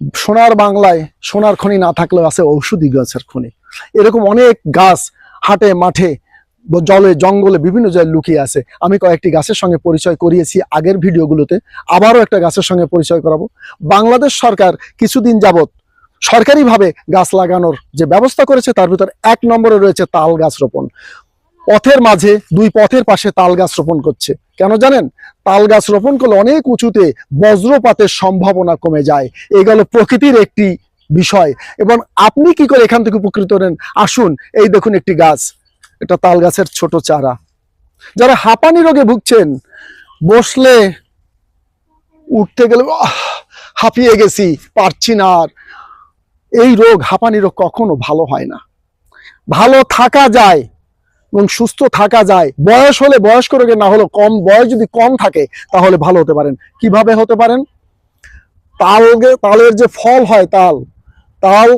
সোনার বাংলায় সোনার খনি না থাকলেও আছে ঔষধি গাছের খনি। এরকম অনেক গাছ হাটে মাঠে জলে জঙ্গলে বিভিন্ন জায়গায় লুকিয়ে আছে। আমি কয়েকটি গাছের সঙ্গে পরিচয় করিয়েছি আগের ভিডিওগুলোতে, আবারও একটা গাছের সঙ্গে পরিচয় করাবো। বাংলাদেশ সরকার কিছুদিন যাবত সরকারিভাবে গাছ লাগানোর যে ব্যবস্থা করেছে তার ভিতর 1 নম্বরে রয়েছে তাল গাছ রোপণ। পথের মাঝে 2 পথের পাশে তাল গাছ রোপণ করছে। কেন জানেন? তাল গাছ রোপণ করলে অনেক উঁচুতে বজ্রপাতের সম্ভাবনা কমে যায়। এই গেল প্রকৃতির একটি বিষয়। এবং আপনি কি করে এখান থেকে উপকৃত হন? আসুন, এই দেখুন একটি গাছ, এটা তাল গাছের ছোট চারা। যারা হাঁপানি রোগে ভুগছেন, বসলে উঠতে গেলে হাঁপিয়ে গেছি, পারছি না আর, এই রোগ হাঁপানি রোগ কখনো ভালো হয় না। ভালো থাকা যায় এবং সুস্থ থাকা যায় বয়স হলে, বয়স্ক রোগে না হলেও কম বয়স যদি কম থাকে তাহলে ভালো হতে পারেন। কিভাবে হতে পারেন? তালের যে ফল হয়, তাল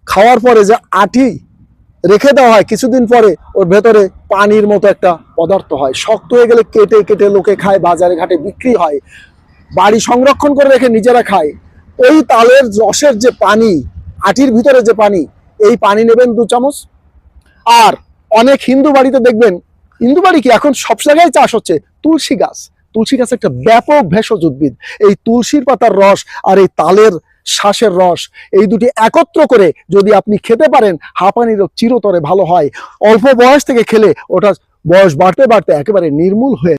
খাওয়ার পরে যে আটি রেখে দেওয়া হয়, কিছুদিন পরে ওর ভেতরে পানির মতো একটা পদার্থ হয়, শক্ত হয়ে গেলে কেটে কেটে লোকে খায়, বাজারে ঘাটে বিক্রি হয়, বাড়ি সংরক্ষণ করে রেখে নিজেরা খায়। ওই তালের রসের যে পানি, আটির ভিতরে যে পানি, এই পানি নেবেন 2 চামচ। আর অনেক হিন্দু বাড়িতে দেখবেন, হিন্দু বাড়ি কি এখন সব জায়গায় চাষ হচ্ছে, তুলসী গাছ। তুলসী গাছ একটা ব্যাপক ভেষজ উদ্ভিদ। এই তুলসীর পাতার রস আর এই তালের শ্বাসের রস, এই দুটি একত্র করে যদি আপনি খেতে পারেন, হাঁপানি রোগ চিরতরে ভালো হয়। অল্প বয়স থেকে খেলে ওটা বয়স বাড়তে বাড়তে একেবারে নির্মূল হয়ে